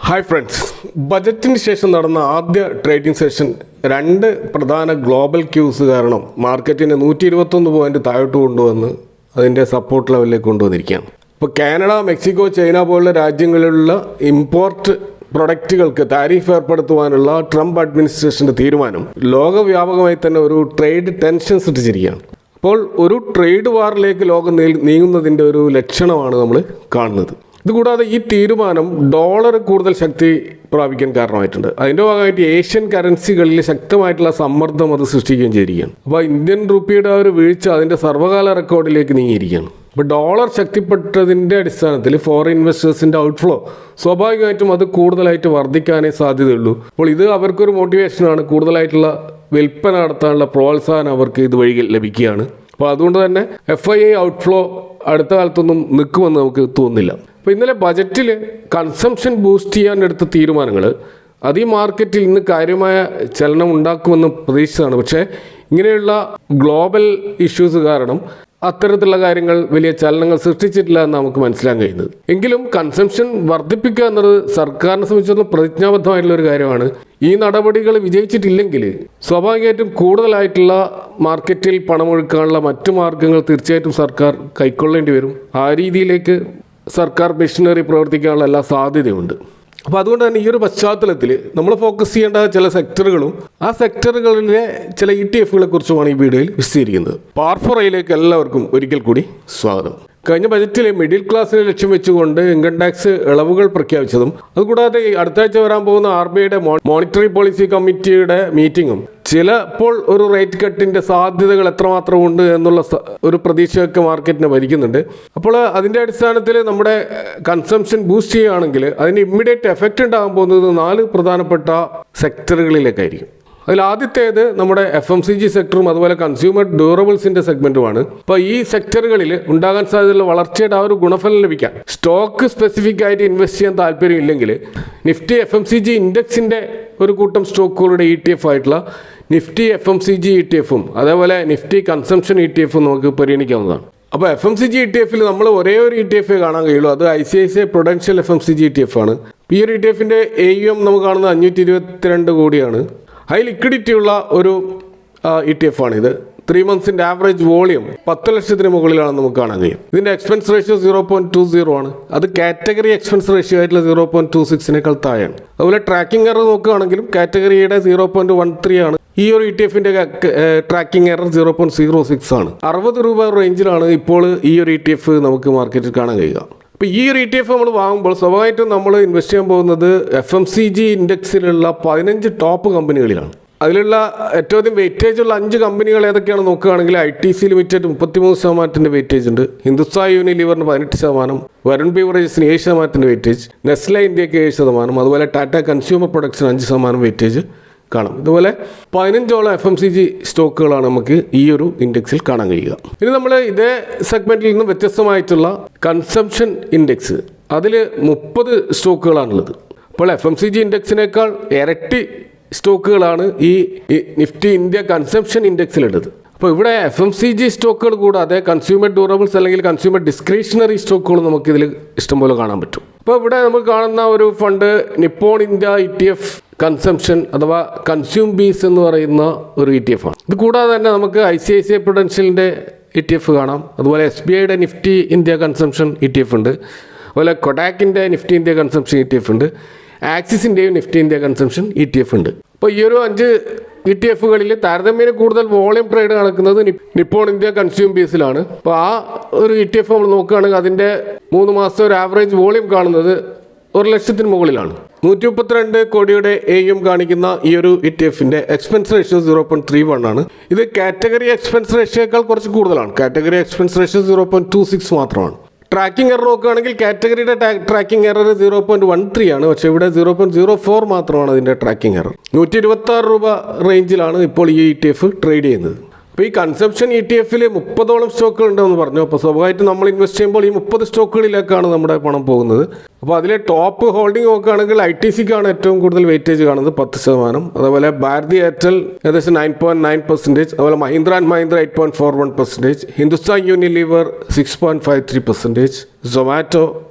Hi friends, ബജറ്റിന് ശേഷം നടന്ന ആദ്യ ട്രേഡിംഗ് സെഷൻ രണ്ട് പ്രധാന ഗ്ലോബൽ ക്യൂസ് കാരണം മാർക്കറ്റിനെ 121 പോയിന്റ് താഴോട്ട് കൊണ്ടുവന്ന് അതിൻ്റെ സപ്പോർട്ട് ലെവലിലേക്ക് കൊണ്ടുവന്നിരിക്കുകയാണ്. ഇപ്പോൾ കാനഡ, മെക്സിക്കോ, ചൈന പോലുള്ള രാജ്യങ്ങളിലുള്ള ഇമ്പോർട്ട് പ്രൊഡക്റ്റുകൾക്ക് താരിഫ് ഏർപ്പെടുത്തുവാനുള്ള ട്രംപ് അഡ്മിനിസ്ട്രേഷൻ്റെ തീരുമാനം ലോകവ്യാപകമായി തന്നെ ഒരു ട്രേഡ് ടെൻഷൻ സൃഷ്ടിച്ചിരിക്കുകയാണ്. അപ്പോൾ ഒരു ട്രേഡ് വാറിലേക്ക് ലോകം നീങ്ങുന്നതിൻ്റെ ഒരു ലക്ഷണമാണ് നമ്മൾ കാണുന്നത്. ഇതുകൂടാതെ ഈ തീരുമാനം ഡോളർ കൂടുതൽ ശക്തി പ്രാപിക്കാൻ കാരണമായിട്ടുണ്ട്. അതിൻ്റെ ഭാഗമായിട്ട് ഏഷ്യൻ കറൻസികളിൽ ശക്തമായിട്ടുള്ള സമ്മർദ്ദം അത് സൃഷ്ടിക്കുകയും ചെയ്തിരിക്കുകയാണ്. അപ്പോൾ ഇന്ത്യൻ റുപ്പിയുടെ ഒരു വീഴ്ച അതിൻ്റെ സർവ്വകാല റെക്കോർഡിലേക്ക് നീങ്ങിയിരിക്കുകയാണ്. അപ്പോൾ ഡോളർ ശക്തിപ്പെട്ടതിൻ്റെ അടിസ്ഥാനത്തിൽ ഫോറിൻ ഇൻവെസ്റ്റേഴ്സിൻ്റെ ഔട്ട്ഫ്ലോ സ്വാഭാവികമായിട്ടും അത് കൂടുതലായിട്ട് വർദ്ധിക്കാനേ സാധ്യതയുള്ളൂ. അപ്പോൾ ഇത് അവർക്കൊരു മോട്ടിവേഷനാണ്, കൂടുതലായിട്ടുള്ള വിൽപ്പന നടത്താനുള്ള പ്രോത്സാഹനം അവർക്ക് ഇതുവഴി ലഭിക്കുകയാണ്. അപ്പോൾ അതുകൊണ്ട് തന്നെ FII ഔട്ട്ഫ്ലോ അടുത്ത കാലത്തൊന്നും നിൽക്കുമെന്ന് നമുക്ക് തോന്നുന്നില്ല. അപ്പോൾ ഇന്നലെ ബജറ്റിൽ കൺസംഷൻ ബൂസ്റ്റ് ചെയ്യാൻ എടുത്ത തീരുമാനങ്ങൾ അത് ഈ മാർക്കറ്റിൽ ഇന്ന് കാര്യമായ ചലനം ഉണ്ടാക്കുമെന്ന് പ്രതീക്ഷിച്ചതാണ്. പക്ഷേ ഇങ്ങനെയുള്ള ഗ്ലോബൽ ഇഷ്യൂസ് കാരണം അത്തരത്തിലുള്ള കാര്യങ്ങൾ വലിയ ചലനങ്ങൾ സൃഷ്ടിച്ചിട്ടില്ല എന്ന് നമുക്ക് മനസ്സിലാക്കാൻ കഴിയുന്നത്. എങ്കിലും കൺസംഷൻ വർദ്ധിപ്പിക്കുക എന്നത് സർക്കാരിനെ സംബന്ധിച്ചിടത്തോളം പ്രതിജ്ഞാബദ്ധമായിട്ടുള്ള ഒരു കാര്യമാണ്. ഈ നടപടികൾ വിജയിച്ചിട്ടില്ലെങ്കിൽ സ്വാഭാവികമായിട്ടും കൂടുതലായിട്ടുള്ള മാർക്കറ്റിൽ പണമൊഴുക്കാനുള്ള മറ്റു മാർഗങ്ങൾ തീർച്ചയായിട്ടും സർക്കാർ കൈക്കൊള്ളേണ്ടി വരും. ആ രീതിയിലേക്ക് സർക്കാർ മെഷീനറി പ്രവർത്തിക്കാനുള്ള എല്ലാ സാധ്യതയുണ്ട്. അപ്പോൾ അതുകൊണ്ട് തന്നെ ഈ ഒരു പശ്ചാത്തലത്തിൽ നമ്മൾ ഫോക്കസ് ചെയ്യേണ്ട ചില സെക്ടറുകളും ആ സെക്ടറുകളിലെ ചില ETFകളെ കുറിച്ചുമാണ് ഈ വീഡിയോയിൽ വിശദീകരിക്കുന്നത്. പാർഫോറയിലേക്ക് എല്ലാവർക്കും ഒരിക്കൽ കൂടി സ്വാഗതം. കഴിഞ്ഞ ബജറ്റിൽ മിഡിൽ ക്ലാസ്സിനെ ലക്ഷ്യം വെച്ചുകൊണ്ട് ഇൻകം ടാക്സ് ഇളവുകൾ പ്രഖ്യാപിച്ചതും അതുകൂടാതെ അടുത്ത ആഴ്ച വരാൻ പോകുന്ന RBIയുടെ മോണിറ്ററി പോളിസി കമ്മിറ്റിയുടെ മീറ്റിങ്ങും ചിലപ്പോൾ ഒരു റേറ്റ് കട്ടിൻ്റെ സാധ്യതകൾ എത്രമാത്രം ഉണ്ട് എന്നുള്ള ഒരു പ്രതീക്ഷയൊക്കെ മാർക്കറ്റിനെ ഭരിക്കുന്നുണ്ട്. അപ്പോൾ അതിൻ്റെ അടിസ്ഥാനത്തിൽ നമ്മുടെ കൺസംഷൻ ബൂസ്റ്റ് ചെയ്യുകയാണെങ്കിൽ അതിന് ഇമ്മീഡിയറ്റ് എഫക്റ്റ് ഉണ്ടാകാൻ പോകുന്നത് 4 പ്രധാനപ്പെട്ട സെക്ടറുകളിലേക്കായിരിക്കും. അതിൽ ആദ്യത്തേത് നമ്മുടെ FMCG സെക്ടറും അതുപോലെ കൺസ്യൂമർ ഡ്യൂറബിൾസിൻ്റെ സെഗ്മെൻറ്റുമാണ്. അപ്പോൾ ഈ സെക്ടറുകളിൽ ഉണ്ടാകാൻ സാധ്യതയുള്ള വളർച്ചയുടെ ആ ഒരു ഗുണഫലം ലഭിക്കാൻ സ്റ്റോക്ക് സ്പെസിഫിക് ആയിട്ട് ഇൻവെസ്റ്റ് ചെയ്യാൻ താല്പര്യമില്ലെങ്കിൽ നിഫ്റ്റി FMCG ഇൻഡെക്സിൻ്റെ ഒരു കൂട്ടം സ്റ്റോക്കുകളുടെ ETF ആയിട്ടുള്ള നിഫ്റ്റി FMCG ETF-ഉം അതേപോലെ നിഫ്റ്റി കൺസംഷൻ ETF-ഉം നമുക്ക് പരിഗണിക്കാവുന്നതാണ്. അപ്പോൾ FMCG ETF-ൽ നമ്മൾ ഒരേ ഒരു ETF കാണാൻ കഴിയുള്ളൂ. അത് ICICI Prudential FMCG ETF ആണ്. ഈ ഒരു ETF-ൻ്റെ AUM നമുക്ക് കാണുന്നത് 522 കോടിയാണ്. ഹൈ ലിക്വിഡിറ്റി ഉള്ള ഒരു ETF ആണിത്. 3 months ആവറേജ് വോളിയം 10 ലക്ഷത്തിന് മുകളിലാണെന്ന് നമുക്ക് കാണാൻ കഴിയും. ഇതിൻ്റെ എക്സ്പെൻസ് റേഷ്യോ 0.20 ആണ്. അത് കാറ്റഗറി എക്സ്പെൻസ് റേഷ്യോ ആയിട്ടുള്ള 0.26 താഴെയാണ്. അതുപോലെ ട്രാക്കിംഗ് എറർ നോക്കുകയാണെങ്കിലും കാറ്റഗറിയുടെ 0.13 ആണ്. ഈ ഒരു ETF-ൻ്റെ ട്രാക്കിംഗ് എറർ 0.06 ആണ്. 60 രൂപ റേഞ്ചിലാണ് ഇപ്പോൾ ഈ ഒരു ETF നമുക്ക് മാർക്കറ്റിൽ കാണാൻ കഴിയുക. അപ്പോൾ ഈ ഒരു ETF നമ്മൾ വാങ്ങുമ്പോൾ സ്വാഭാവികമായിട്ടും നമ്മൾ ഇൻവെസ്റ്റ് ചെയ്യാൻ പോകുന്നത് FMCG ഇൻഡെക്സിലുള്ള 15 ടോപ്പ് കമ്പനികളിലാണ്. അതിലുള്ള ഏറ്റവും അധികം വെയിറ്റേജ് ഉള്ള 5 കമ്പനികൾ ഏതൊക്കെയാണ് നോക്കുകയാണെങ്കിൽ ITC ലിമിറ്റഡ് 33% വെയിറ്റേജ് ഉണ്ട്, ഹിന്ദുസ്ഥാൻ യൂണിലിവറിന് 18%, വരുൺ ബീവറേജസിന് 7% വെയിറ്റേജ്, നെസ്ലെ ഇന്ത്യക്ക് 7%, അതുപോലെ ടാറ്റ കൺസ്യൂമർ പ്രൊഡക്ട്സിന് 5% വെയിറ്റേജ് കാണാം. ഇതുപോലെ 15ഓളം FMCG സ്റ്റോക്കുകളാണ് നമുക്ക് ഈ ഒരു ഇൻഡെക്സിൽ കാണാൻ കഴിയുക. ഇനി നമ്മൾ ഇതേ സെഗ്മെൻറ്റിൽ നിന്ന് വ്യത്യസ്തമായിട്ടുള്ള കൺസംഷൻ ഇൻഡെക്സ് അതിൽ 30 സ്റ്റോക്കുകളാണുള്ളത്. അപ്പോൾ FMCG ഇൻഡെക്സിനേക്കാൾ ഇരട്ടി സ്റ്റോക്കുകളാണ് ഈ നിഫ്റ്റി ഇന്ത്യ കൺസംഷൻ ഇൻഡെക്സിലുള്ളത്. അപ്പോൾ ഇവിടെ FMCG സ്റ്റോക്കുകൾ കൂടാതെ കൺസ്യൂമർ ഡ്യൂറബിൾസ് അല്ലെങ്കിൽ കൺസ്യൂമർ ഡിസ്ക്രിഷണറി സ്റ്റോക്കുകൾ നമുക്കിതിൽ ഇഷ്ടംപോലെ കാണാൻ പറ്റും. അപ്പോൾ ഇവിടെ നമുക്ക് കാണുന്ന ഒരു fund Nippon India ETF consumption അഥവാ കൺസ്യൂം ബീസ് എന്ന് പറയുന്ന ഒരു ETF ആണ്. ഇത് കൂടാതെ തന്നെ നമുക്ക് ICICI Prudentialൻ്റെ ETF കാണാം. അതുപോലെ SBIയുടെ നിഫ്റ്റി ഇന്ത്യ കൺസംഷൻ ETF ഉണ്ട്. അതുപോലെ കൊഡാക്കിൻ്റെ നിഫ്റ്റി ഇന്ത്യ കൺസംഷൻ ETF ഉണ്ട്. ആക്സിസിൻ്റെയും നിഫ്റ്റി ഇന്ത്യ കൺസംഷൻ ETF ഉണ്ട്. അപ്പോൾ ഈ ഒരു 5 ETF-കളിൽ താരതമ്യേന കൂടുതൽ വോളിയം ട്രേഡ് നടക്കുന്നത് നിപ്പോൺ ഇന്ത്യ കൺസ്യൂം ബേസിലാണ്. അപ്പോൾ ആ ഒരു ETF നമ്മൾ നോക്കുകയാണെങ്കിൽ അതിൻ്റെ 3 മാസത്തെ ഒരു ആവറേജ് വോളിയം കാണുന്നത് 1 ലക്ഷത്തിന് മുകളിലാണ്. 132 കോടിയുടെ AUM കാണിക്കുന്ന ഈ ഒരു ETF-ൻ്റെ എക്സ്പെൻസ് റേഷ്യോ 0.31 ആണ്. ഇത് കാറ്റഗറി എക്സ്പെൻസ് റേഷ്യോയേക്കാൾ കുറച്ച് കൂടുതലാണ്. കാറ്റഗറി എക്സ്പെൻസ് റേഷ്യോ 0.26 മാത്രമാണ്. ട്രാക്കിംഗ് എറർ നോക്കുകയാണെങ്കിൽ കാറ്റഗറിയുടെ ട്രാക്കിംഗ് എറർ 0.13 ആണ്. പക്ഷേ ഇവിടെ 0.04 മാത്രമാണ് അതിൻ്റെ ട്രാക്കിംഗ് എറർ. 126 രൂപ റേഞ്ചിലാണ് ഇപ്പോൾ ഈ ETF ട്രേഡ് ചെയ്യുന്നത്. അപ്പോൾ ഈ കൺസംഷൻ ETF-ൽ 30ഓളം സ്റ്റോക്കുകൾ ഉണ്ടെന്ന് പറഞ്ഞു. അപ്പോൾ സ്വാഭാവികമായിട്ടും നമ്മൾ ഇൻവെസ്റ്റ് ചെയ്യുമ്പോൾ ഈ 30 സ്റ്റോക്കുകളിലേക്കാണ് നമ്മുടെ പണം പോകുന്നത്. അപ്പോൾ അതിലെ ടോപ്പ് ഹോൾഡിംഗ് നോക്കുകയാണെങ്കിൽ ITCക്കാണ് ഏറ്റവും കൂടുതൽ വെയിറ്റേജ് കാണുന്നത് 10%. അതുപോലെ ഭാരതി എയർടെൽ ഏകദേശം 9.9%, അതുപോലെ മഹീന്ദ്ര ആൻഡ് മഹീന്ദ്ര 8.41%, ഹിന്ദുസ്ഥാൻ യൂണിലിവർ 6.53%, സൊമാറ്റോ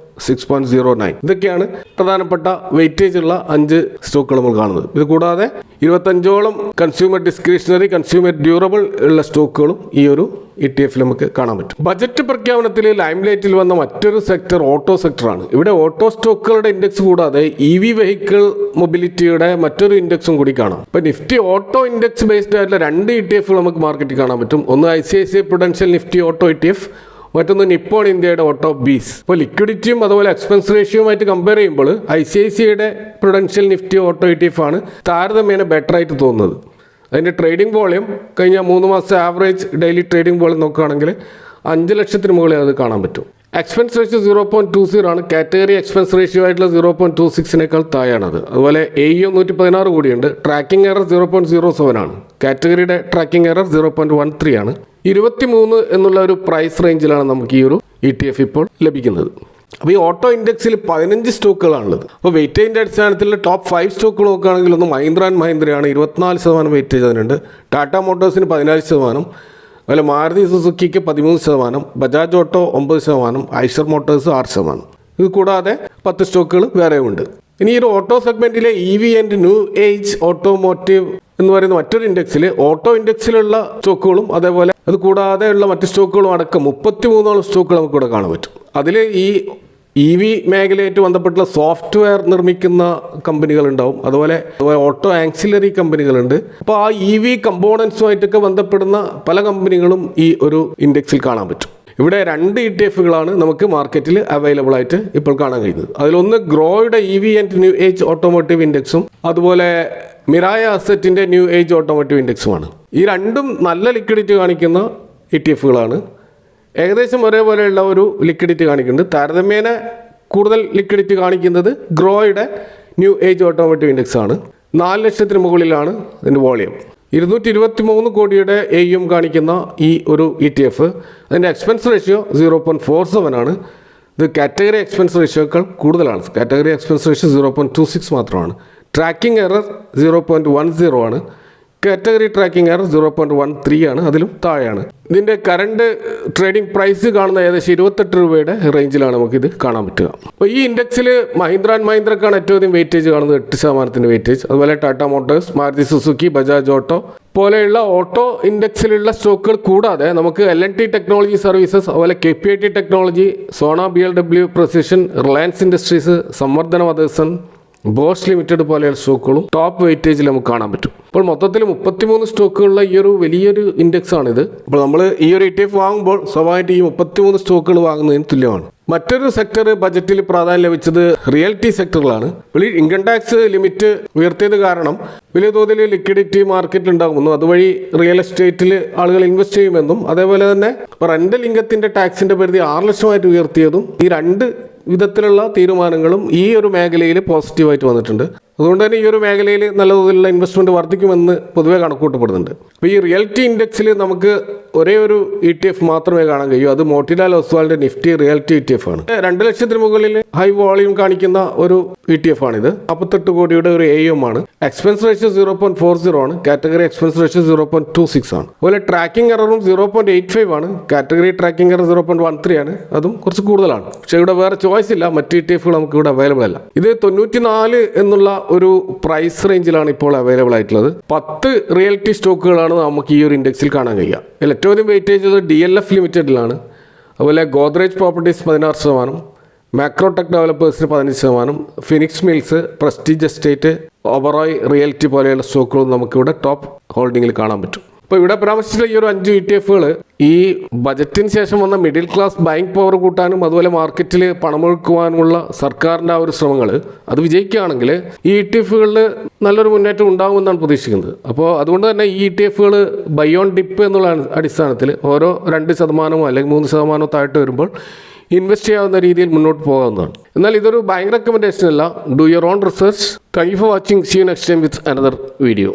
6.09. ഇതൊക്കെയാണ് പ്രധാനപ്പെട്ട വെയിറ്റേജ് ഉള്ള 5 സ്റ്റോക്കുകൾ നമ്മൾ കാണുന്നത്. ഇത് കൂടാതെ 25ഓളം കൺസ്യൂമർ ഡിസ്ക്രിഷണറി, കൺസ്യൂമർ ഡ്യൂറബിൾ ഉള്ള സ്റ്റോക്കുകളും ഈ ഒരു ETF നമുക്ക് കാണാൻ പറ്റും. ബജറ്റ് പ്രഖ്യാപനത്തിൽ ലൈംലൈറ്റിൽ വന്ന മറ്റൊരു സെക്ടർ ഓട്ടോ സെക്ടറാണ്. ഇവിടെ ഓട്ടോ സ്റ്റോക്കുകളുടെ ഇൻഡെക്സ് കൂടാതെ EV വെഹിക്കിൾ മൊബിലിറ്റിയുടെ മറ്റൊരു ഇൻഡെക്സും കൂടി കാണാം. ഇപ്പൊ നിഫ്റ്റി ഓട്ടോ ഇൻഡെക്സ് ബേസ്ഡ് ആയിട്ടുള്ള 2 ETF നമുക്ക് മാർക്കറ്റിൽ കാണാൻ പറ്റും. ഒന്ന് ICICI Prudential Nifty auto ETF, മറ്റൊന്ന് നിപ്പോൺ ഇന്ത്യയുടെ ഓട്ടോ ബീസ്. ഇപ്പോൾ ലിക്വിഡിറ്റിയും അതുപോലെ എക്സ്പെൻസ് റേഷ്യോയുമായിട്ട് കമ്പയർ ചെയ്യുമ്പോൾ ICICIയുടെ Prudential നിഫ്റ്റി ഓട്ടോ ETF ആണ് താരതമ്യേന ബെറ്റർ ആയിട്ട് തോന്നുന്നത്. അതിൻ്റെ ട്രേഡിംഗ് വോളിയം കഴിഞ്ഞ 3 മാസത്തെ ആവറേജ് ഡെയിലി ട്രേഡിംഗ് വോളിയം നോക്കുകയാണെങ്കിൽ 5 ലക്ഷത്തിന് മുകളിൽ അത് കാണാൻ പറ്റും. എക്സ്പെൻസ് റേഷ്യോ 0.20 ആണ്. കാറ്റഗറി എക്സ്പെൻസ് റേഷ്യോ ആയിട്ടുള്ള 0.26 താഴെയാണത്. അതുപോലെ AUM 116 കൂടിയുണ്ട്. ട്രാക്കിംഗ് എറർ 0.07 ആണ്. കാറ്റഗറിയുടെ ട്രാക്കിംഗ് എറർ 0.13 ആണ്. 23 എന്നുള്ള ഒരു പ്രൈസ് റേഞ്ചിലാണ് നമുക്ക് ഈ ഒരു ETF ഇപ്പോൾ ലഭിക്കുന്നത്. അപ്പോൾ ഈ ഓട്ടോ ഇൻഡെക്സിൽ 15 സ്റ്റോക്കുകളാണുള്ളത്. അപ്പോൾ വെയിറ്റേജിൻ്റെ അടിസ്ഥാനത്തിൽ ടോപ്പ് 5 സ്റ്റോക്കുകൾ നോക്കുകയാണെങ്കിൽ ഒന്ന് മഹീന്ദ്ര ആൻഡ് മഹീന്ദ്രയാണ്. 24% വെയിറ്റേജ് അതിനുണ്ട്. ടാറ്റ മോട്ടോഴ്സിന് 14%, അതുപോലെ മാരുതി സുസുക്കിക്ക് 13%, ബജാജ് ഓട്ടോ 9%, ഐഷർ മോട്ടോഴ്സ് 6%. ഇത് കൂടാതെ 10 സ്റ്റോക്കുകൾ വേറെയുമുണ്ട്. ഇനി ഈ ഒരു ഓട്ടോ സെഗ്മെൻറ്റിലെ EV and new age automotive എന്ന് പറയുന്ന മറ്റൊരു ഇൻഡെക്സിൽ ഓട്ടോ ഇൻഡെക്സിലുള്ള സ്റ്റോക്കുകളും അതേപോലെ അത് കൂടാതെ ഉള്ള മറ്റ് സ്റ്റോക്കുകളും അടക്കം 33 സ്റ്റോക്കുകൾ നമുക്കിവിടെ കാണാൻ പറ്റും. അതിൽ ഈ EV മേഖലയായിട്ട് ബന്ധപ്പെട്ടുള്ള സോഫ്റ്റ്വെയർ നിർമ്മിക്കുന്ന കമ്പനികളുണ്ടാവും, അതുപോലെ ഓട്ടോ ആക്സിലറി കമ്പനികളുണ്ട്. അപ്പോൾ ആ EV കമ്പോണൻസുമായിട്ടൊക്കെ ബന്ധപ്പെടുന്ന പല കമ്പനികളും ഈ ഒരു ഇൻഡെക്സിൽ കാണാൻ പറ്റും. ഇവിടെ 2 ETFകളാണ് നമുക്ക് മാർക്കറ്റിൽ അവൈലബിൾ ആയിട്ട് ഇപ്പോൾ കാണാൻ കഴിയുന്നത്. അതിലൊന്ന് ഗ്രോയുടെ EV and new age automotive ഇൻഡെക്സും അതുപോലെ മിറായ അസറ്റിൻ്റെ ന്യൂ ഏജ് ഓട്ടോമോട്ടീവ് ഇൻഡെക്സുമാണ്. ഈ രണ്ടും നല്ല ലിക്വിഡിറ്റി കാണിക്കുന്ന ETFകളാണ്. ഏകദേശം ഒരേപോലെയുള്ള ഒരു ലിക്വിഡിറ്റി കാണിക്കുന്നുണ്ട്. താരതമ്യേന കൂടുതൽ ലിക്വിഡിറ്റി കാണിക്കുന്നത് ഗ്രോയുടെ ന്യൂ ഏജ് ഓട്ടോമോട്ടീവ് ഇൻഡെക്സ് ആണ്. 4 ലക്ഷത്തിന് മുകളിലാണ് അതിൻ്റെ വോളിയം. 223 കോടിയുടെ AUM കാണിക്കുന്ന ഈ ഒരു ETF, അതിൻ്റെ എക്സ്പെൻസ് റേഷ്യോ 0.47 ആണ്. ഇത് കാറ്റഗറി എക്സ്പെൻസ് റേഷ്യോക്കാൾ കൂടുതലാണ്. കാറ്റഗറി എക്സ്പെൻസ് റേഷ്യോ 0.26 മാത്രമാണ്. ട്രാക്കിംഗ് എറർ 0.10 ആണ്. കാറ്റഗറി ട്രാക്കിംഗ് എറർ 0.13 ആണ്, അതിലും താഴെയാണ്. ഇതിൻ്റെ കറണ്ട് ട്രേഡിംഗ് പ്രൈസ് കാണുന്ന ഏകദേശം 28 രൂപയുടെ റേഞ്ചിലാണ് നമുക്കിത് കാണാൻ പറ്റുക. അപ്പോൾ ഈ ഇൻഡെക്സിൽ മഹീന്ദ്ര ആൻഡ് മഹീന്ദ്രക്കാണ് ഏറ്റവും അധികം വെയിറ്റേജ് കാണുന്നത്, 8% വെയിറ്റേജ്. അതുപോലെ Tata motors, Maruti Suzuki, Bajaj auto പോലെയുള്ള ഓട്ടോ ഇൻഡെക്സിലുള്ള സ്റ്റോക്കുകൾ കൂടാതെ നമുക്ക് L&T ടെക്നോളജി സർവീസസ്, അതുപോലെ KPIT technology, Sona BLW precision, Reliance industries, Samvardhana Motherson, Bosch limited പോലെയുള്ള സ്റ്റോക്കുകളും ടോപ്പ് വെയിറ്റേജിൽ നമുക്ക് കാണാൻ പറ്റും. അപ്പോൾ മൊത്തത്തിൽ 33 സ്റ്റോക്കുകളുള്ള ഈ ഒരു വലിയൊരു ഇൻഡെക്സ് ആണിത്. അപ്പോൾ നമ്മൾ ഈ ഒരു ETF വാങ്ങുമ്പോൾ സ്വാഭാവികമായിട്ട് ഈ 33 സ്റ്റോക്കുകൾ വാങ്ങുന്നതിന് തുല്യമാണ്. മറ്റൊരു സെക്ടർ ബജറ്റിൽ പ്രാധാന്യം ലഭിച്ചത് റിയൽറ്റി സെക്ടറിലാണ്. ഇൻകം ടാക്സ് ലിമിറ്റ് ഉയർത്തിയത് കാരണം വലിയ തോതിൽ ലിക്വിഡിറ്റി മാർക്കറ്റിൽ ഉണ്ടാകുമെന്നും അതുവഴി റിയൽ എസ്റ്റേറ്റിൽ ആളുകൾ ഇൻവെസ്റ്റ് ചെയ്യുമെന്നും അതേപോലെ തന്നെ റെൻ്റൽ ഇൻകത്തിൻ്റെ ടാക്സിൻ്റെ പരിധി 6 ലക്ഷമായിട്ട് ഉയർത്തിയതും ഈ 2 വിധത്തിലുള്ള തീരുമാനങ്ങളും ഈ ഒരു മേഖലയിൽ പോസിറ്റീവായിട്ട് വന്നിട്ടുണ്ട്. അതുകൊണ്ട് തന്നെ ഈ ഒരു മേഖലയിൽ നല്ല തോതിലുള്ള ഇൻവെസ്റ്റ്മെൻറ്റ് വർദ്ധിക്കുമെന്ന് പൊതുവെ കണക്കൂട്ടപ്പെടുന്നുണ്ട്. അപ്പോൾ ഈ റിയൽറ്റി ഇൻഡെക്സിൽ നമുക്ക് ഒരേ ഒരു ETF മാത്രമേ കാണാൻ കഴിയൂ. അത് മോട്ടിലാൽ ഒസ്വാളിൻ്റെ നിഫ്റ്റി റിയൽറ്റി ETF ആണ്. 2 ലക്ഷത്തിന് മുകളിൽ ഹൈ വോളിയം കാണിക്കുന്ന ഒരു ETF ആണിത്. 48 കോടിയുടെ ഒരു AUM ആണ്. എക്സ്പെൻസ് റേഷ്യോ 0.40 ആണ്. കാറ്റഗറി എക്സ്പെൻസ് റേഷ്യോ 0.26 ആണ്. അതുപോലെ ട്രാക്കിംഗ് എററും 0.85 ആണ്. കാറ്റഗറി ട്രാക്കിംഗ് എറർ 0.13 ആണ്. അതും കുറച്ച് കൂടുതലാണ്. പക്ഷേ ഇവിടെ വേറെ ചോയ്സ് ഇല്ല, മറ്റ് ETFകൾ നമുക്ക് ഇവിടെ അവൈലബിൾ അല്ല. ഇത് 94 എന്നുള്ള ഒരു പ്രൈസ് റേഞ്ചിലാണ് ഇപ്പോൾ അവൈലബിൾ ആയിട്ടുള്ളത്. 10 റിയൽറ്റി സ്റ്റോക്കുകളാണ് നമുക്ക് ഈ ഒരു ഇൻഡെക്സിൽ കാണാൻ കഴിയുക. ഇതിൽ ഏറ്റവും അധികം വെയിറ്റേജ് DLF ലിമിറ്റഡിലാണ്. അതുപോലെ ഗോദ്രേജ് പ്രോപ്പർട്ടീസ് 16%, മാക്രോടെക് ഡെവലപ്പേഴ്സിന് 15%, Phoenix mills, Prestige estate, Oberoi realty പോലെയുള്ള സ്റ്റോക്കുകളും നമുക്കിവിടെ ടോപ്പ് ഹോൾഡിങ്ങിൽ കാണാൻ പറ്റും. അപ്പോൾ ഇവിടെ പരാമർശിച്ചിട്ടുള്ള ഈ ഒരു 5 ETFകൾ ഈ ബജറ്റിന് ശേഷം വന്ന മിഡിൽ ക്ലാസ് ബൈങ് പവർ കൂട്ടാനും അതുപോലെ മാർക്കറ്റിൽ പണമൊഴുക്കുവാനുമുള്ള സർക്കാരിൻ്റെ ആ ഒരു ശ്രമങ്ങൾ അത് വിജയിക്കുകയാണെങ്കിൽ ഈ ETFകളിൽ നല്ലൊരു മുന്നേറ്റം ഉണ്ടാകുമെന്നാണ് പ്രതീക്ഷിക്കുന്നത്. അപ്പോൾ അതുകൊണ്ട് തന്നെ ഈ ETFകൾ ബൈ ഓൺ ഡിപ്പ് എന്നുള്ള അടിസ്ഥാനത്തിൽ ഓരോ 2% അല്ലെങ്കിൽ 3% താഴ്ത്ത് വരുമ്പോൾ ഇൻവെസ്റ്റ് ചെയ്യാവുന്ന രീതിയിൽ മുന്നോട്ട് പോകാവുന്നതാണ്. എന്നാൽ ഇതൊരു ബാങ്ക് റെക്കമെൻഡേഷൻ അല്ല. Do your own research. Thank you for watching. See you next time with another video.